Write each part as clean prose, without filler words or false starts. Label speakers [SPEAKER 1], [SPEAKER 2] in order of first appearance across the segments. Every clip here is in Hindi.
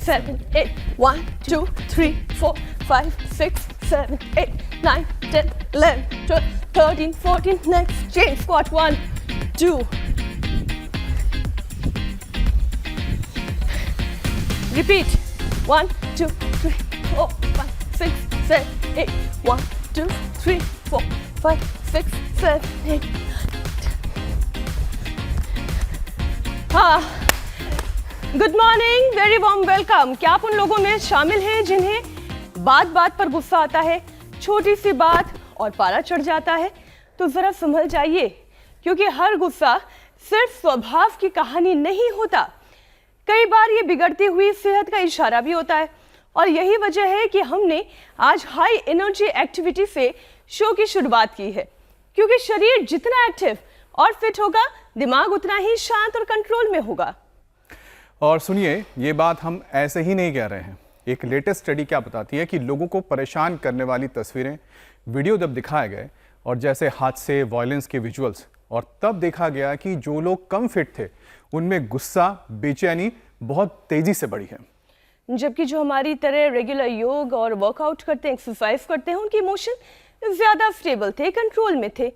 [SPEAKER 1] 7, 8. 1, 2, 3, 4, 5, 6, 7, 8, 9, 10, 11, 12, 13, 14. Next chain squat. 1, 2. Repeat. 1, 2, 3, 4, 5, 6, 7, 8. 1, 2, 3, 4, 5, 6, 7, 8. Good morning, very warm welcome. क्या आप उन लोगों में शामिल हैं जिन्हें बात बात पर गुस्सा आता है, छोटी सी बात और पारा चढ़ जाता है? तो जरा संभल जाइए, क्योंकि हर गुस्सा सिर्फ स्वभाव की कहानी नहीं होता। कई बार ये बिगड़ती हुई सेहत का इशारा भी होता है, और यही वजह है कि हमने आज हाई एनर्जी एक्टिविटी से शो की शुरुआत की है, क्योंकि शरीर जितना एक्टिव और फिट होगा, दिमाग उतना ही शांत और कंट्रोल में होगा।
[SPEAKER 2] और सुनिए, ये बात हम ऐसे ही नहीं कह रहे हैं। एक लेटेस्ट स्टडी क्या बताती है कि लोगों को परेशान करने वाली तस्वीरें, वीडियो जब दिखाए गए और जैसे हादसे, वायलेंस के विजुअल्स, और तब देखा गया कि जो लोग कम फिट थे उनमें गुस्सा, बेचैनी बहुत तेजी से बढ़ी है।
[SPEAKER 1] जबकि जो हमारी तरह रेगुलर योग और वर्कआउट करते हैं, एक्सरसाइज करते हैं, उनके इमोशन ज्यादा स्टेबल थे, कंट्रोल में थे।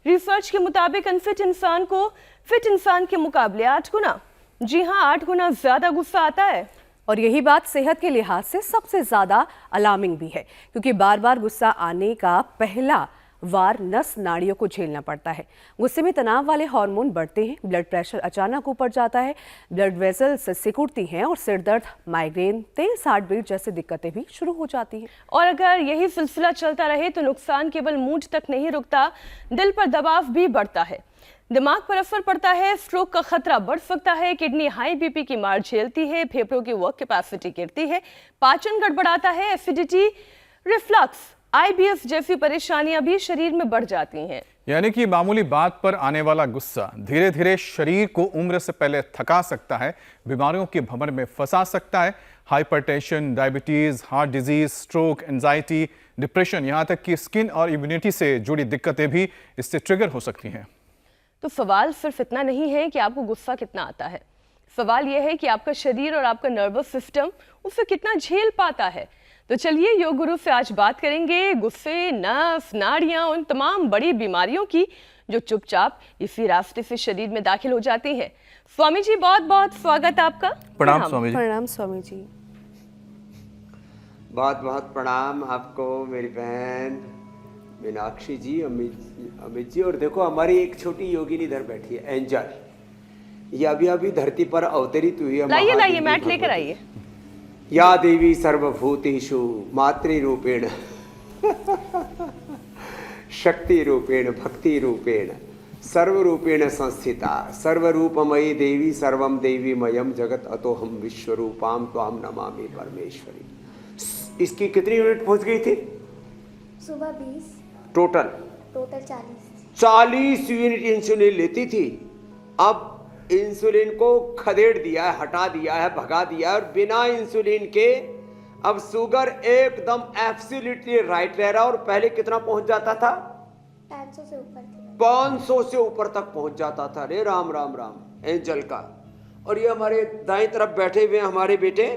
[SPEAKER 1] रिसर्च के मुताबिक अनफिट इंसान को फिट इंसान के मुकाबले 8 गुना, जी हाँ 8 गुना ज्यादा गुस्सा आता है।
[SPEAKER 3] और यही बात सेहत के लिहाज से सबसे ज्यादा अलार्मिंग भी है, क्योंकि बार बार गुस्सा आने का पहला वार नस नाड़ियों को झेलना पड़ता है। गुस्से में तनाव वाले हार्मोन बढ़ते हैं, ब्लड प्रेशर अचानक ऊपर जाता है, ब्लड वेसल्स सिकुड़ती हैं और सिर दर्द, माइग्रेन, तेज हार्ट बीट जैसी दिक्कतें भी शुरू हो जाती हैं।
[SPEAKER 1] और अगर यही सिलसिला चलता रहे तो नुकसान केवल मूड तक नहीं रुकता, दिल पर दबाव भी बढ़ता है, दिमाग पर असर पड़ता है, स्ट्रोक का खतरा बढ़ सकता है, किडनी हाई बीपी की मार झेलती है, फेफड़ों की वर्क कैपेसिटी गिरती है, पाचन गड़बड़ाता है, एसिडिटी, रिफ्लक्स, IBS जैसी परेशानियां भी शरीर में बढ़ जाती हैं।
[SPEAKER 2] यानी कि मामूली बात पर आने वाला गुस्सा धीरे धीरे शरीर को उम्र से पहले थका सकता है, बीमारियों के भंवर में फंसा सकता है। Hypertension, diabetes, heart disease, stroke, anxiety, depression, यहाँ तक कि स्किन और इम्यूनिटी से जुड़ी दिक्कतें भी इससे ट्रिगर हो सकती हैं।
[SPEAKER 1] तो सवाल सिर्फ इतना नहीं है कि आपको गुस्सा कितना आता है, सवाल यह है कि आपका शरीर और आपका नर्वस सिस्टम उसे कितना झेल पाता है। तो चलिए योग गुरु से आज बात करेंगे गुस्से, नस, नाड़ियां, उन तमाम बड़ी बीमारियों की जो चुपचाप इसी रास्ते से शरीर में दाखिल हो जाती हैं। स्वामी जी, बहुत बहुत स्वागत आपका।
[SPEAKER 2] प्रणाम स्वामी जी।
[SPEAKER 3] प्रणाम स्वामी जी।
[SPEAKER 4] बहुत बहुत प्रणाम आपको मेरी बहन मीनाक्षी जी, अमित जी। और देखो हमारी एक छोटी योगिनी इधर बैठी है, एंजल। ये अभी धरती पर अवतरित हुई है।
[SPEAKER 1] लाइए मैट लेकर आइए।
[SPEAKER 4] या देवी सर्वभूतेषु मातृरूपेण शक्ति रूपेण भक्ति रूपेण सर्वरूपेण संस्थिता सर्वरूपमयी देवी सर्वम देवीमयम जगत अतोहम विश्वरूपाम त्वाम नमामि परमेश्वरी। इसकी कितनी यूनिट पहुंच गई थी?
[SPEAKER 5] सुबह 20,
[SPEAKER 4] टोटल 40 यूनिट इंसुलिन लेती थी। अब इंसुलिन को खदेड़ दिया है, हटा दिया है, भगा दिया है, और बिना इंसुलिन के अब शुगर एकदम एब्सोल्युटली राइट रह रहा। और पहले कितना पहुंच जाता था?
[SPEAKER 5] 500 से ऊपर थी।
[SPEAKER 4] 500 से ऊपर तक पहुंच जाता था। रे राम राम राम एंजल का। और ये हमारे दाईं तरफ बैठे हुए हमारे बेटे,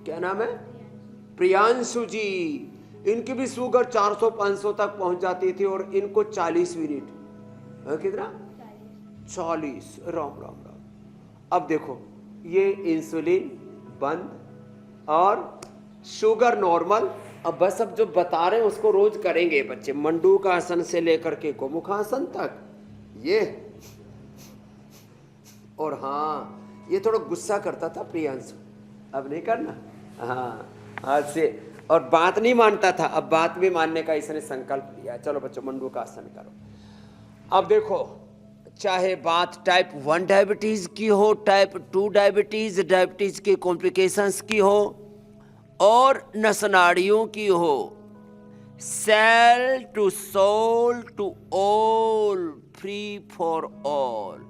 [SPEAKER 4] क्या नाम है? प्रियांशु जी। इनकी भी शुगर 400-500 तक पहुंच जाती थी, और इनको 40 यूनिट। कितना? 40। राम राम राम। अब देखो ये इंसुलिन बंद और शुगर नॉर्मल। अब बस अब जो बता रहे हैं उसको रोज करेंगे बच्चे, मंडूक आसन से लेकर के गोमुखासन तक ये। और हाँ, ये थोड़ा गुस्सा करता था प्रियांशु, अब नहीं करना। हाँ, आज से। और बात नहीं मानता था, अब बात भी मानने का इसने संकल्प लिया। चलो बच्चों मंडूक आसन करो। अब देखो, चाहे बात टाइप 1 डायबिटीज की हो, टाइप 2 डायबिटीज के कॉम्प्लिकेशंस की हो, और नसनाड़ियों की हो, cell to soul to all, free for all.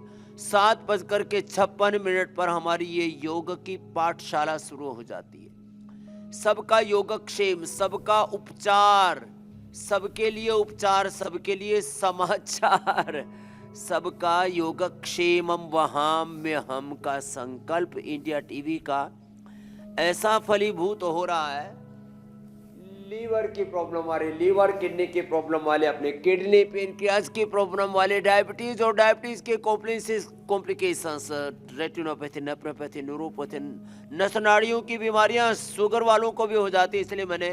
[SPEAKER 4] 7:56 पर हमारी ये योग की पाठशाला शुरू हो जाती है। सबका योगक्षेम, सबका उपचार, सबके लिए उपचार, सबके लिए समाचार, सबका योगक्षेमम वहाम्य हम का संकल्प इंडिया टीवी का ऐसा फलीभूत हो रहा है, लीवर की प्रॉब्लम वाले, लीवर किडनी की प्रॉब्लम वाले, अपने किडनी पेनक्रियाज की प्रॉब्लम वाले, डायबिटीज और डायबिटीज के कॉम्प्लिकेशंस, रेटिनोपैथी, नेफ्रोपैथी, न्यूरोपैथी, नस नाड़ियों की बीमारियां शुगर वालों को भी हो जाती है। इसलिए मैंने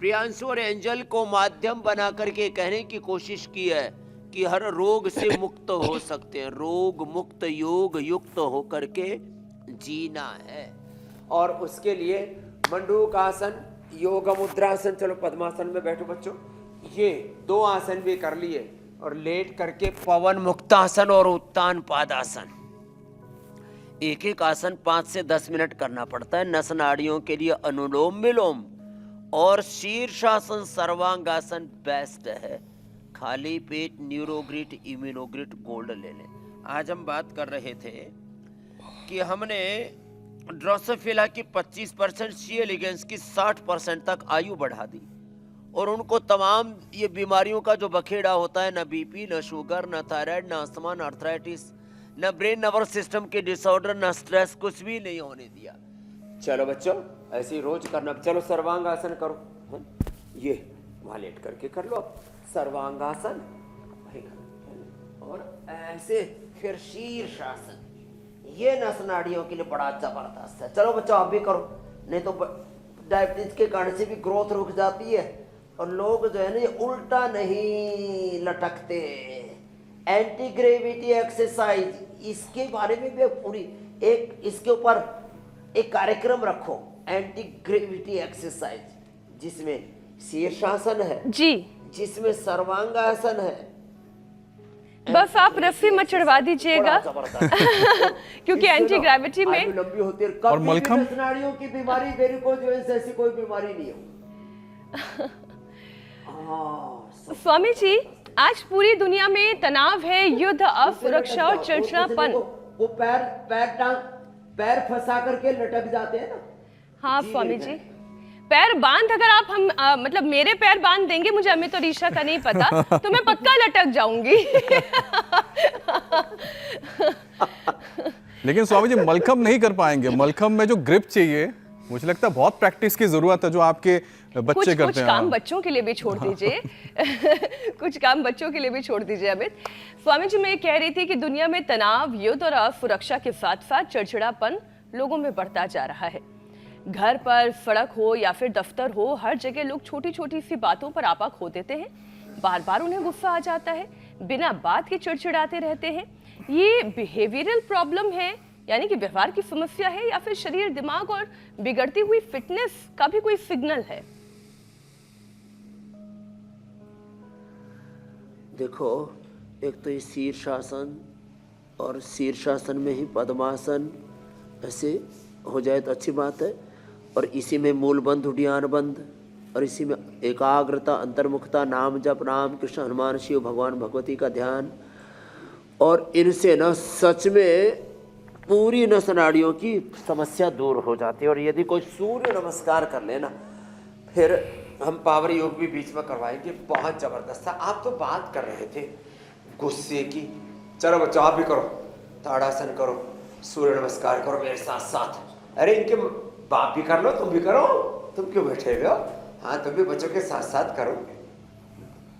[SPEAKER 4] प्रियांशु और एंजल को माध्यम बना करके कहने की कोशिश की है कि हर रोग से मुक्त हो सकते हैं, रोग मुक्त योग युक्त होकर के जीना है। और उसके लिए मंडूक आसन, योग मुद्रासन, चलो पद्मासन में बैठो बच्चों, ये 2 आसन भी कर लिए, और लेट करके पवन मुक्तासन और उत्तान पादासन, एक एक आसन 5 से 10 मिनट करना पड़ता है। नस नाड़ियों के लिए अनुलोम विलोम और शीर्षासन सर्वांगासन बेस्ट है। खाली पेट न्यूरोग्रिट इम्यूनोग्रिट गोल्ड ले लें। आज हम बात कर रहे थे कि हमने ड्रोसोफिला की 25%, सी एलिगेंस की 60% तक आयु बढ़ा दी, और उनको तमाम ये बीमारियों का जो बखेड़ा होता है, न बीपी, न शुगर, न थायराइड, न अस्थमा, न आर्थराइटिस, न ब्रेन नर्वस सिस्टम के डिसऑर्डर, न स्ट्रेस, कुछ भी नहीं होने दिया। चलो बच्चों ऐसे ही रोज करना। चलो सर्वांगासन करो, ये वहां लेट करके कर लो सर्वांगासन, और ऐसे फिर शीर्षासन, ये नस नाड़ियों के लिए बड़ा जबरदस्त है। चलो बच्चों आप भी करो, नहीं तो डायबिटीज के कारण से भी ग्रोथ रुक जाती है, और लोग जो है ना ये उल्टा नहीं लटकते। एंटी ग्रेविटी एक्सरसाइज, इसके बारे में भी पूरी एक इसके ऊपर एक कार्यक्रम रखो, एंटी ग्रेविटी एक्सरसाइज, जिसमें शीर्षासन है
[SPEAKER 1] जी,
[SPEAKER 4] जिसमें सर्वांगासन है।
[SPEAKER 1] बस आप रस्सी मत चढ़वा दीजिएगा क्योंकि एंटी ग्रेविटी में
[SPEAKER 4] आयु लंबी होती है,
[SPEAKER 2] और
[SPEAKER 4] कभी भी
[SPEAKER 2] मलखम?
[SPEAKER 4] नस नाड़ियों की बीमारी, वेरिकोज वेन्स ऐसी कोई बीमारी नहीं है। हाँ,
[SPEAKER 1] स्वामी जी, आज पूरी दुनिया में तनाव है, युद्ध, असुरक्षा और चिड़चिड़ापन।
[SPEAKER 4] वो पैर फंसा करके लटक जाते हैं ना।
[SPEAKER 1] हाँ स्वामी जी, पैर बांध, अगर आप मतलब मेरे पैर बांध देंगे, मुझे अमित और ईशा का नहीं पता, तो मैं पक्का लटक जाऊंगी।
[SPEAKER 2] लेकिन स्वामी जी मलखम नहीं कर पाएंगे। मलखम में जो ग्रिप चाहिए, मुझे लगता है बहुत प्रैक्टिस की जरूरत है, जो आपके बच्चे करते
[SPEAKER 1] कुछ
[SPEAKER 2] हैं।
[SPEAKER 1] काम बच्चों के लिए भी छोड़ दीजिए। कुछ काम बच्चों के लिए भी छोड़ दीजिए अमित। स्वामी जी, मैं ये कह रही थी कि दुनिया में तनाव, युद्ध और असुरक्षा के साथ साथ चिड़चिड़ापन लोगों में बढ़ता जा रहा है। घर पर, सड़क हो या फिर दफ्तर हो, हर जगह लोग छोटी छोटी सी बातों पर आपा खो देते हैं। बार बार उन्हें गुस्सा आ जाता है, बिना बात के चिड़चिड़ाते रहते हैं। ये बिहेवियरल प्रॉब्लम है, यानी कि व्यवहार की समस्या है, या फिर शरीर, दिमाग और बिगड़ती हुई फिटनेस का भी कोई सिग्नल है?
[SPEAKER 4] देखो, एक तो ये शीर्षासन, और शीर्षासन में ही पद्मासन ऐसे हो जाए तो अच्छी बात है, और इसी में मूल बंध, उड्डयन बंध, और इसी में एकाग्रता, अंतर्मुखता, नाम जप, राम कृष्ण हनुमान शिव भगवान भगवती का ध्यान, और इनसे ना सच में पूरी नस नाड़ियों की समस्या दूर हो जाती है। और यदि कोई सूर्य नमस्कार कर लेना, फिर हम पावर योग भी बीच में करवाएंगे, बहुत जबरदस्त था। आप तो बात कर रहे थे गुस्से की, चलो बच्चों आप भी करो, ताड़ासन करो, सूर्य नमस्कार करो मेरे साथ साथ। अरे इनके बाप भी कर लो, तुम भी करो, तुम क्यों बैठे हुए हो? हाँ तुम भी बच्चों के साथ साथ करो।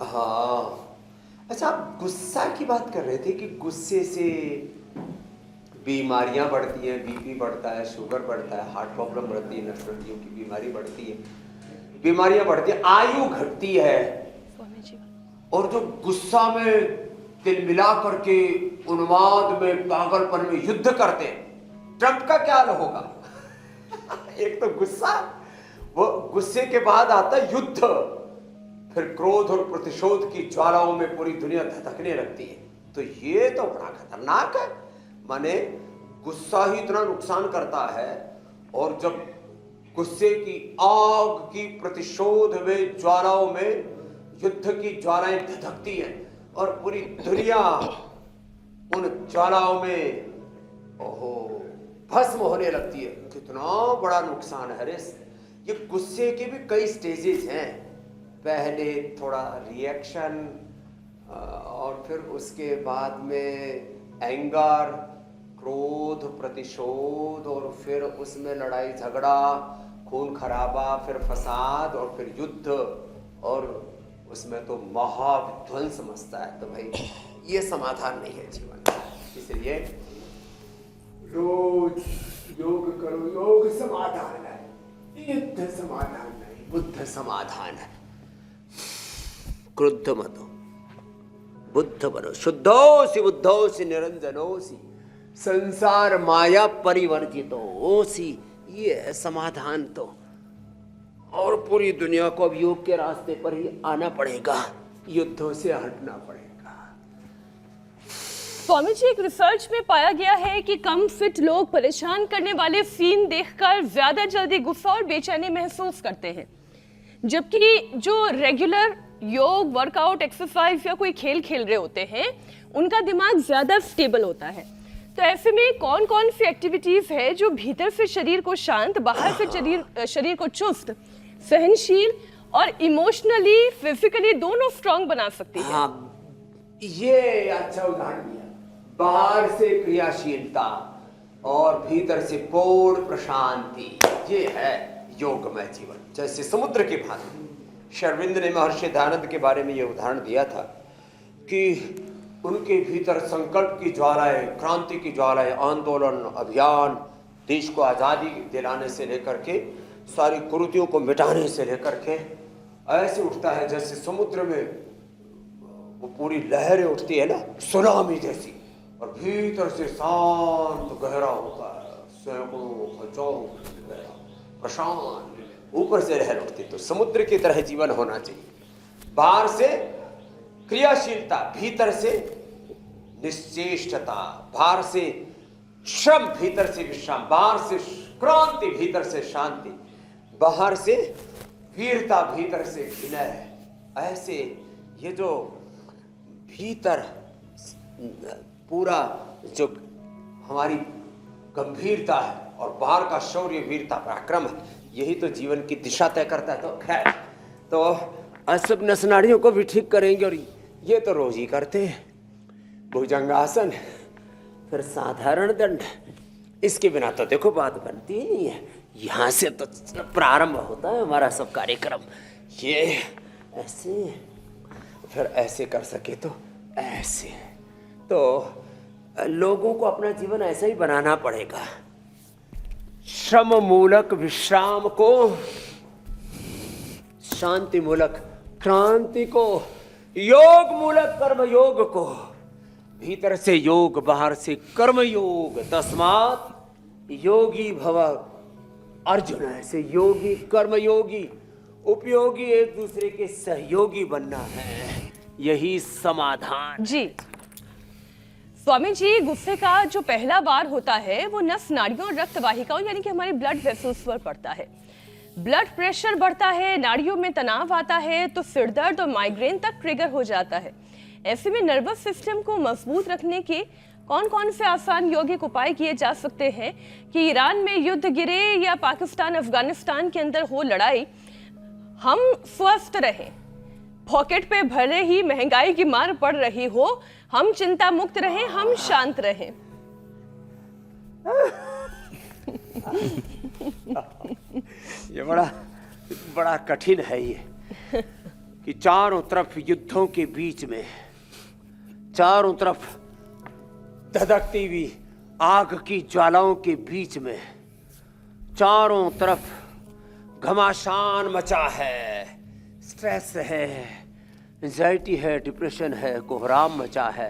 [SPEAKER 4] हाँ अच्छा, आप गुस्सा की बात कर रहे थे कि गुस्से से बीमारियां बढ़ती हैं, बीपी बढ़ता है, शुगर बढ़ता है, हार्ट प्रॉब्लम बढ़ती है, नसबंदियों की बीमारी बढ़ती है, बीमारियां बढ़ती है, आयु घटती है। और जो गुस्सा में दिल मिला करके उन्माद में, पागलपन में युद्ध करते हैं, ट्रंप का क्या हाल होगा? एक तो गुस्सा, वो गुस्से के बाद आता है युद्ध, फिर क्रोध और प्रतिशोध की ज्वालाओं में पूरी दुनिया धधकने लगती है। तो ये तो बड़ा खतरनाक है। माने गुस्सा ही इतना नुकसान करता है, और जब गुस्से की आग की प्रतिशोध में, ज्वालाओं में, युद्ध की ज्वालाएं धधकती हैं, और पूरी दुनिया उन ज्वालाओं में भस्म होने लगती है। कितना बड़ा नुकसान है रे। ये गुस्से के भी कई स्टेजेस हैं। पहले थोड़ा रिएक्शन, और फिर उसके बाद में एंगर, क्रोध, प्रतिशोध, और फिर उसमें लड़ाई झगड़ा, खून खराबा, फिर फसाद, और फिर युद्ध, और उसमें तो महाविध्वंस मचता है। तो भाई ये समाधान नहीं है जीवन का। इसलिए रोज योग करो, योग समाधान है, युद्ध समाधान नहीं, बुद्ध समाधान है। क्रुद्ध मत हो, बुद्ध बनो, शुद्धोसी बुद्धोसी निरंजनोसी, संसार माया परिवर्जितोसी, ये है समाधान। तो और पूरी दुनिया को अब योग के रास्ते पर ही आना पड़ेगा, युद्धों से हटना पड़ेगा।
[SPEAKER 1] स्वामी जी, एक रिसर्च में पाया गया है कि कम फिट लोग परेशान करने वाले सीन देखकर ज्यादा जल्दी गुस्सा और बेचैनी महसूस करते हैं, जबकि जो रेगुलर योग, वर्कआउट, एक्सरसाइज या कोई खेल खेल रहे होते हैं उनका दिमाग ज्यादा स्टेबल होता है। तो ऐसे में कौन कौन सी एक्टिविटीज है जो भीतर से शरीर को शांत, बाहर से शरीर को चुस्त, सहनशील और इमोशनली, फिजिकली दोनों स्ट्रांग बना सकती है?
[SPEAKER 4] हाँ, ये अच्छा उदाहरण दिया। बाहर से क्रियाशीलता और भीतर से पूर्ण प्रशांति, ये है योगमय जीवन। जैसे समुद्र के भांति श्री अरविंद ने महर्षि दयानंद के बारे में ये उदाहरण दिया था कि उनके भीतर संकल्प की ज्वालाएं, क्रांति की ज्वालाएं, आंदोलन, अभियान, देश को आज़ादी दिलाने से लेकर के सारी कुरीतियों को मिटाने से लेकर के ऐसे उठता है जैसे समुद्र में वो पूरी लहरें उठती है ना, सुनामी जैसी, और भीतर से शांत गहरा होता है, सैकड़ों हजारों गहरा प्रशांत, ऊपर से लहर उठती। तो समुद्र की तरह जीवन होना चाहिए। बाहर से क्रियाशीलता, भीतर से निश्चेष्टता, बाहर से श्रम, भीतर से विश्राम, बाहर से क्रांति, भीतर से शांति, बाहर से वीरता, भीतर से विनय। ऐसे ये जो भीतर पूरा जो हमारी गंभीरता है और बाहर का शौर्य, वीरता, पराक्रम है, यही तो जीवन की दिशा तय करता है। तो खैर, तो असब नस नाड़ियों को भी ठीक करेंगे, और ये तो रोज ही करते हैं। भुजंगासन, फिर साधारण दंड, इसके बिना तो देखो बात बनती ही नहीं है। यहाँ से तो प्रारंभ होता है हमारा सब कार्यक्रम। ये ऐसे, फिर ऐसे कर सके तो ऐसे। तो लोगों को अपना जीवन ऐसा ही बनाना पड़ेगा। श्रम मूलक विश्राम को, शांति मूलक क्रांति को, योग मूलक कर्म योग को, भीतर से योग, बाहर से कर्म योग। तस्मात् योगी भव अर्जुन। ऐसे योगी, कर्म योगी, उपयोगी, एक दूसरे के सहयोगी बनना है, यही समाधान।
[SPEAKER 1] जी स्वामी जी, गुस्से का जो पहला वार होता है वो नस नाड़ियों और रक्त वाहिकाओं यानी कि हमारे ब्लड वेसल्स पर पड़ता है। ब्लड प्रेशर बढ़ता है, नाड़ियों में तनाव आता है तो सिर दर्द और माइग्रेन तक ट्रिगर हो जाता है। ऐसे में नर्वस सिस्टम को मजबूत रखने के कौन कौन से आसान यौगिक उपाय किए जा सकते हैं कि ईरान में युद्ध गिरे या पाकिस्तान अफगानिस्तान के अंदर हो लड़ाई, हम स्वस्थ रहें, पॉकेट पे भले ही महंगाई की मार पड़ रही हो, हम चिंता मुक्त रहें, हम शांत रहें।
[SPEAKER 4] ये बड़ा कठिन है ये कि चारों तरफ युद्धों के बीच में, चारों तरफ धधकती हुई आग की ज्वालाओं के बीच में, चारों तरफ घमासान मचा है, स्ट्रेस है, एंजाइटी है, डिप्रेशन है, कोहराम मचा है,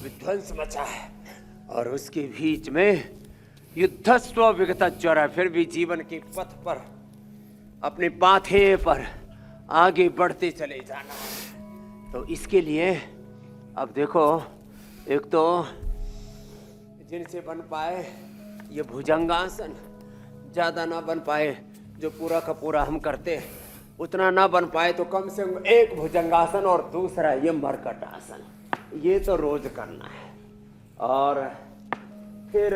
[SPEAKER 4] विध्वंस मचा है, और उसके बीच में युद्धस्व विगत ज्वर है। फिर भी जीवन के पथ पर, अपने पाथे पर आगे बढ़ते चले जाना है। तो इसके लिए अब देखो, एक तो जिनसे बन पाए ये भुजंगासन, ज़्यादा ना बन पाए, जो पूरा का पूरा हम करते हैं उतना ना बन पाए तो कम से कम एक भुजंगासन और दूसरा ये मरकट आसन, ये तो रोज करना है। और फिर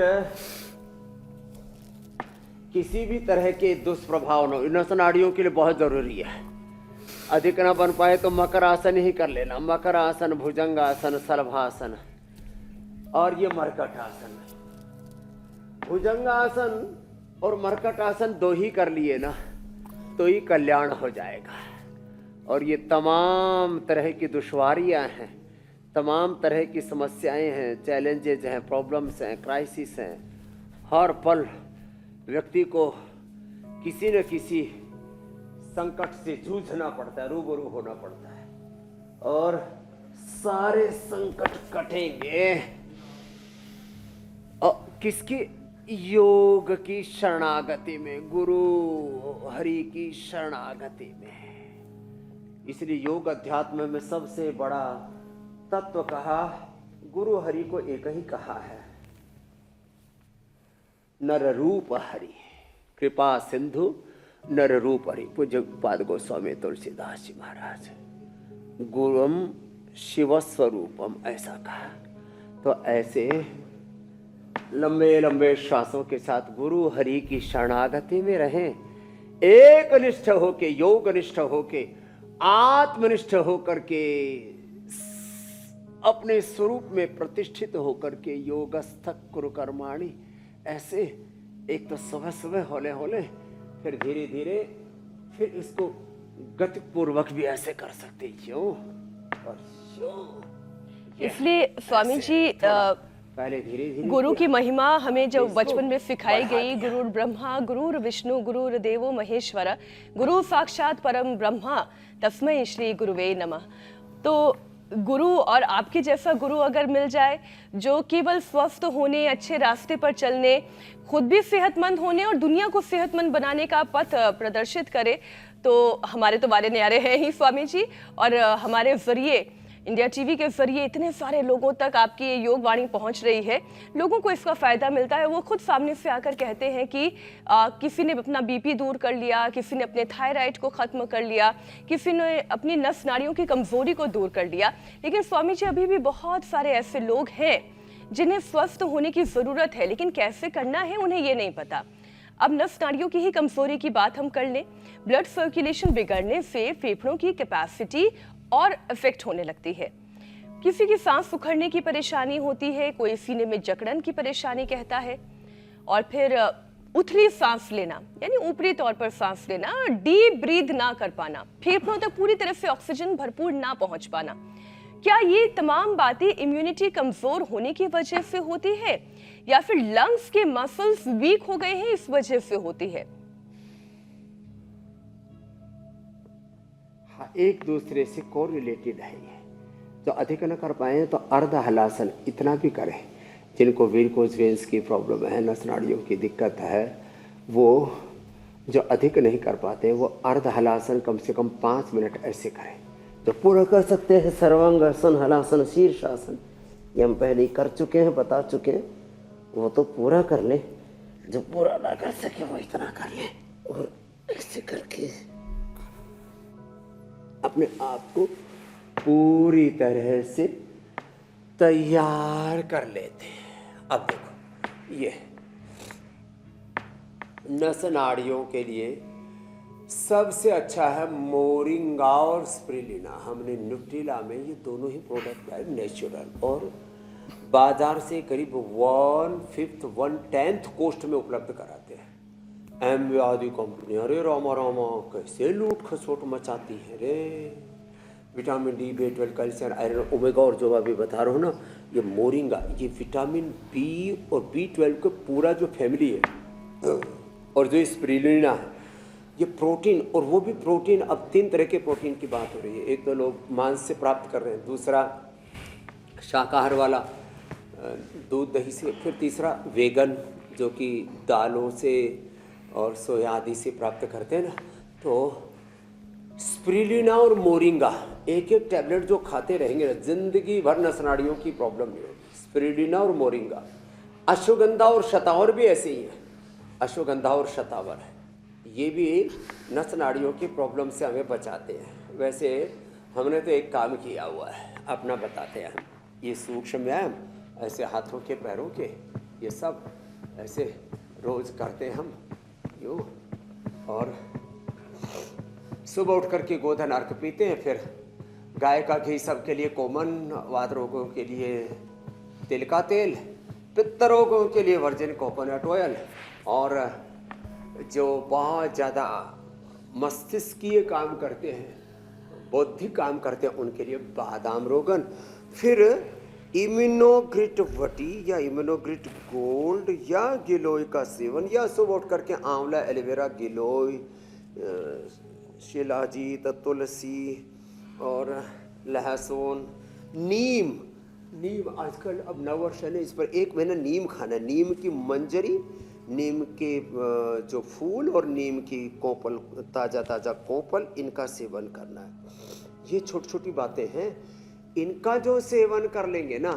[SPEAKER 4] किसी भी तरह के दुष्प्रभाव नस नाड़ियों के लिए बहुत जरूरी है। अधिक ना बन पाए तो मकर आसन ही कर लेना, मकर आसन, भुजंगासन, शलभासन और ये मरकट आसन। भुजंगासन और मरकट आसन 2 ही कर लिए ना तो ही कल्याण हो जाएगा। और ये तमाम तरह की दुश्वारियां हैं, तमाम तरह की समस्याएं हैं, चैलेंजेज हैं, प्रॉब्लम्स हैं, क्राइसिस हैं। हर पल व्यक्ति को किसी न किसी संकट से जूझना पड़ता है, रूबरू होना पड़ता है। और सारे संकट कटेंगे और किसकी? योग की शरणागति में, गुरु हरि की शरणागति में। इसलिए योग अध्यात्म में सबसे बड़ा तत्व कहा, गुरु हरि को एक ही कहा है, नर रूप हरि, कृपा सिंधु नर रूप हरि। पूज्य पाद गोस्वामी तुलसीदास जी महाराज, गुरुम शिव स्वरूपम ऐसा कहा। तो ऐसे लंबे लंबे श्वासों के साथ गुरु हरि की शरणागति में रहें, एक निष्ठ होके, योग निष्ठ होके, आत्मनिष्ठ होकर के, अपने स्वरूप में प्रतिष्ठित होकर के, योगस्थ कुरु कर्माणि। ऐसे एक तो सुबह सुबह होले होले, फिर धीरे धीरे, फिर इसको गतिपूर्वक भी ऐसे कर सकते, क्यों और क्यों।
[SPEAKER 1] इसलिए स्वामी जी
[SPEAKER 4] पहले धीरे धीरे
[SPEAKER 1] गुरु की महिमा हमें जब बचपन में सिखाई गई, गुरुर ब्रह्मा गुरुर विष्णु गुरुर देवो महेश्वर, गुरु साक्षात परम ब्रह्मा तस्मै श्री गुरुवे नमः। तो गुरु और आपके जैसा गुरु अगर मिल जाए जो केवल स्वस्थ होने, अच्छे रास्ते पर चलने, खुद भी सेहतमंद होने और दुनिया को सेहतमंद बनाने का पथ प्रदर्शित करे, तो हमारे तो वाले न्यारे हैं ही स्वामी जी। और हमारे जरिए, इंडिया टीवी के जरिए इतने सारे लोगों तक आपकी ये योग वाणी पहुंच रही है, लोगों को इसका फायदा मिलता है। वो खुद सामने से आकर कहते हैं कि किसी ने अपना बीपी दूर कर लिया, किसी ने अपने थायराइड को खत्म कर लिया, किसी ने अपनी नस नाड़ियों की कमजोरी को दूर कर लिया। लेकिन स्वामी जी अभी भी बहुत सारे ऐसे लोग हैं जिन्हें स्वस्थ होने की जरूरत है, लेकिन कैसे करना है उन्हें ये नहीं पता। अब नस नाड़ियों की ही कमजोरी की बात हम कर लें, ब्लड सर्कुलेशन बिगड़ने से फेफड़ों की कैपेसिटी और इफेक्ट होने लगती है। किसी की सांस उखड़ने की परेशानी होती है, कोई सीने में जकड़न की परेशानी कहता है, और फिर उथली सांस लेना यानी ऊपरी तौर पर सांस लेना, डीप ब्रीथ ना कर पाना, फेफड़ों तक पूरी तरह से ऑक्सीजन भरपूर ना पहुंच पाना। क्या ये तमाम बातें इम्यूनिटी कमजोर होने की वजह से होती है या फिर लंग्स के मसल्स वीक हो गए हैं इस वजह से होती है?
[SPEAKER 4] एक दूसरे से कोरिलेटेड है ये। जो अधिक न कर पाए तो अर्ध हलासन इतना भी करें। जिनको वेरिकोज वेन्स की प्रॉब्लम है, नस नाड़ियों की दिक्कत है, वो जो अधिक नहीं कर पाते वो अर्ध हलासन कम से कम 5 मिनट ऐसे करें। जो पूरा कर सकते हैं सर्वांगासन, हलासन, शीर्षासन, ये हम पहले ही कर चुके हैं, बता चुके हैं, वो तो पूरा कर ले। जो पूरा ना कर सके वो इतना कर ले और ऐसे करके अपने आप को पूरी तरह से तैयार कर लेते हैं। अब देखो, ये नस नाड़ियों के लिए सबसे अच्छा है मोरिंगा और स्प्रुलिना। हमने न्यूट्रिला में ये दोनों ही प्रोडक्ट है नेचुरल, और बाजार से करीब 1/5 1/10 कॉस्ट में उपलब्ध कराते हैं। एमवे आदि कंपनी, अरे रामा रामा कैसे लूट खसोट मचाती है रे। Vitamin D, B12, calcium, iron, omega, और जो अभी बता रहा हूँ ना, ये मोरिंगा, ये विटामिन बी और B12 का पूरा जो फैमिली है। और जो स्प्रुलिना है ये प्रोटीन, और वो भी प्रोटीन, अब 3 तरह के प्रोटीन की बात हो रही है। एक तो लोग मांस से प्राप्त कर रहे हैं, दूसरा शाकाहार वाला दूध दही से, फिर तीसरा वेगन जो कि दालों से और सोया आदि से प्राप्त करते हैं ना। तो स्प्रुलिना और मोरिंगा एक एक टैबलेट जो खाते रहेंगे ना, जिंदगी भर नस नाड़ियों की प्रॉब्लम नहीं होगी। स्प्रुलिना और मोरिंगा। अश्वगंधा और शतावर भी ऐसे ही है, अश्वगंधा और शतावर है, ये भी नस नाड़ियों की प्रॉब्लम से हमें बचाते हैं। वैसे हमने तो एक काम किया हुआ है, अपना बताते हैं हम। ये सूक्ष्म व्यायाम ऐसे हाथों के पैरों के ये सब ऐसे रोज करते हैं हम यूँ। और सुबह उठ करके गोधन अर्घ पीते हैं, फिर गाय का घी सबके लिए कॉमन, वात रोगों के लिए तिल का तेल, पित्तरोगों के लिए वर्जिन कोकोनट ऑयल, और जो बहुत ज़्यादा मस्तिष्कीय काम करते हैं, बौद्धिक काम करते हैं, उनके लिए बादाम रोगन। फिर इम्यूनोग्रिट वटी या इम्यूनोग्रिट गोल्ड या गिलोय का सेवन, या सुबह उठ करके आंवला, एलोवेरा, गिलोय, शिलाजीत, तुलसी और लहसुन, नीम। नीम आजकल अब नववर्ष है ना, इस पर 1 महीना नीम खाना है। नीम की मंजरी, नीम के जो फूल और नीम की कोपल, ताज़ा ताज़ा कोपल, इनका सेवन करना है। ये छोटी छोटी बातें हैं, इनका जो सेवन कर लेंगे ना,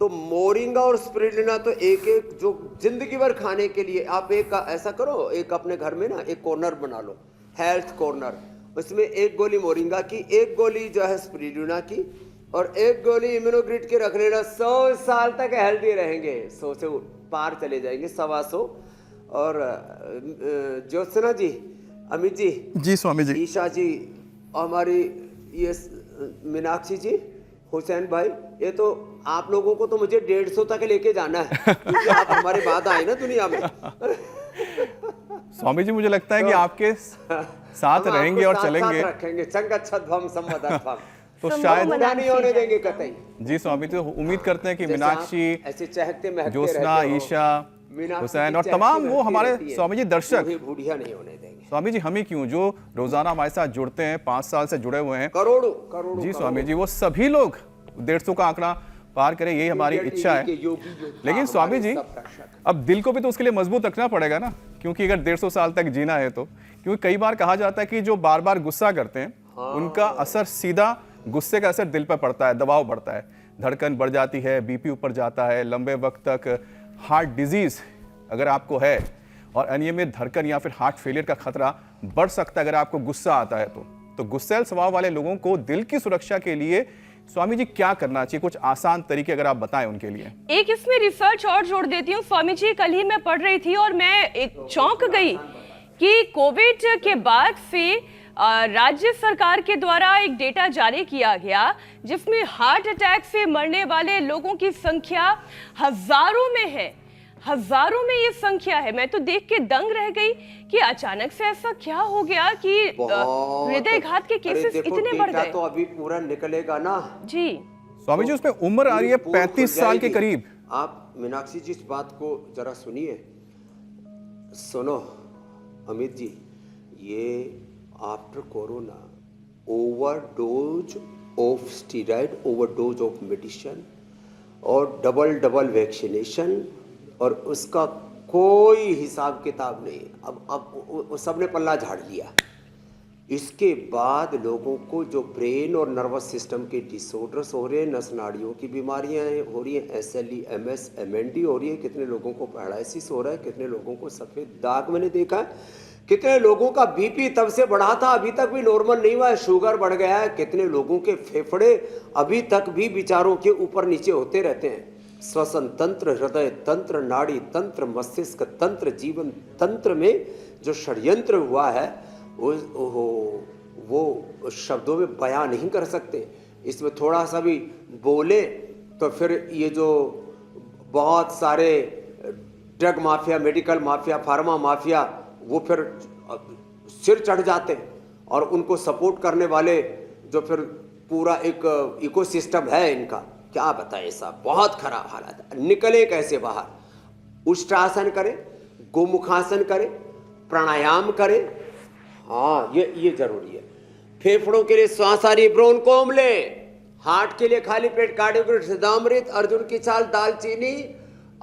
[SPEAKER 4] तो मोरिंगा और स्पिरुलिना तो एक एक जो जिंदगी भर खाने के लिए। आप एक ऐसा करो, एक अपने घर में ना एक कॉर्नर बना लो, हेल्थ कॉर्नर। उसमें 1 गोली मोरिंगा की, 1 गोली जो है स्पिरुलिना की, और 1 गोली इम्यूनोग्रिट की रख लेना। 100 साल तक हेल्दी रहेंगे, 100 से पार चले जाएंगे, 125। और ज्योत्सना जी, अमित जी,
[SPEAKER 2] जी स्वामी जी,
[SPEAKER 4] ईशा जी, हमारी ये मीनाक्षी जी, हुसैन भाई, ये तो आप लोगों को तो मुझे 150 तक लेके जाना है, क्योंकि आप हमारे बाद आए ना दुनिया में।
[SPEAKER 2] स्वामी जी मुझे लगता है कि आपके साथ रहेंगे और चलेंगे,
[SPEAKER 4] रखेंगे। संगच्छध्वम संवदध्वम,
[SPEAKER 2] तो शायद
[SPEAKER 4] बुरा नहीं होने देंगे कतई।
[SPEAKER 2] जी स्वामी, तो उम्मीद करते हैं कि मीनाक्षी,
[SPEAKER 4] ऐसे चहकते महकते
[SPEAKER 2] ज्योत्सना,
[SPEAKER 4] रहते हो,
[SPEAKER 2] ईशा,
[SPEAKER 4] मीनाक्षी
[SPEAKER 2] हुसैन और
[SPEAKER 4] चहकती
[SPEAKER 2] तमाम वो
[SPEAKER 4] महकती
[SPEAKER 2] हमारे
[SPEAKER 4] रहती है,
[SPEAKER 2] स्वामी जी दर्शक,
[SPEAKER 4] कभी बूढ़िया नहीं होने देंगे।
[SPEAKER 2] स्वामी जी हम ही क्यों, जो रोजाना हमारे साथ जुड़ते हैं, 5 साल से जुड़े हुए हैं,
[SPEAKER 4] करोड़ों करोड़ों
[SPEAKER 2] जी स्वामी जी, वो सभी लोग 150 का आंकड़ा पार करें, यही हमारी इच्छा है। लेकिन स्वामी जी, अब दिल को भी तो उसके लिए मजबूत रखना पड़ेगा ना, क्योंकि अगर 150 साल तक जीना है तो, क्योंकि कई बार कहा जाता है कि जो बार बार गुस्सा करते हैं, उनका असर सीधा, गुस्से का असर दिल पर पड़ता है, दबाव बढ़ता है, धड़कन बढ़ जाती है, बीपी ऊपर जाता है, लंबे वक्त तक हार्ट डिजीज अगर आपको है, और अनियमित धड़कन या फिर हार्ट फेलियर का खतरा बढ़ सकता है अगर आपको गुस्सा आता है तो गुस्सैल स्वभाव वाले लोगों को दिल की सुरक्षा के लिए स्वामी जी क्या करना चाहिए? कुछ आसान तरीके अगर आप बताएं उनके लिए।
[SPEAKER 1] एक इसमें रिसर्च और जोड़ देती हूँ स्वामी जी, कल ही मैं पढ़ रही थी और मैं एक चौंक गई कि कोविड के बाद से राज्य सरकार के द्वारा एक डेटा जारी किया गया, जिसमें हार्ट अटैक से मरने वाले लोगों की संख्या हजारों में है, हजारों में ये संख्या है। मैं तो देख के दंग रह गई कि अचानक से ऐसा क्या हो गया कि हृदय घात के केसेस इतने बढ़ गए।
[SPEAKER 4] तो अभी पूरा निकलेगा ना
[SPEAKER 1] जी
[SPEAKER 2] स्वामी जी, उसमें उम्र आ रही है 35 साल के करीब।
[SPEAKER 4] आप मीनाक्षी जी इस बात को जरा सुनिए, सुनो अमित जी, ये after corona overdose of steroid, overdose of medicine और डबल वैक्सीनेशन, और उसका कोई हिसाब किताब नहीं। अब सबने पल्ला झाड़ लिया। इसके बाद लोगों को जो ब्रेन और नर्वस सिस्टम के डिसऑर्डर्स हो रहे हैं, नस नाड़ियों की बीमारियां हो रही हैं, SLE, MS, MND हो रही है, कितने लोगों को पैरालिसिस हो रहा है, कितने लोगों को सफ़ेद दाग मैंने देखा है, कितने लोगों का BP तब से बढ़ा था अभी तक भी नॉर्मल नहीं हुआ है, शुगर बढ़ गया है, कितने लोगों के फेफड़े अभी तक भी विचारों के ऊपर नीचे होते रहते हैं। श्वसन तंत्र, हृदय तंत्र, नाड़ी तंत्र, मस्तिष्क तंत्र, जीवन तंत्र में जो षड्यंत्र हुआ है वो शब्दों में बयां नहीं कर सकते। इसमें थोड़ा सा भी बोले तो फिर ये जो बहुत सारे drug mafia, medical mafia, pharma mafia, वो फिर सिर चढ़ जाते हैं, और उनको सपोर्ट करने वाले जो फिर पूरा एक इकोसिस्टम है इनका, क्या बताएं साहब, बहुत खराब हालत है। निकले कैसे बाहर? उष्ट्रासन करें, गोमुखासन करें, प्राणायाम करें, हाँ ये जरूरी है। फेफड़ों के लिए श्वासाहारी ब्रोंकोम ले, हार्ट के लिए खाली पेट कार्डियोग्राफ, सिद्धामृत, अर्जुन की छाल, दालचीनी,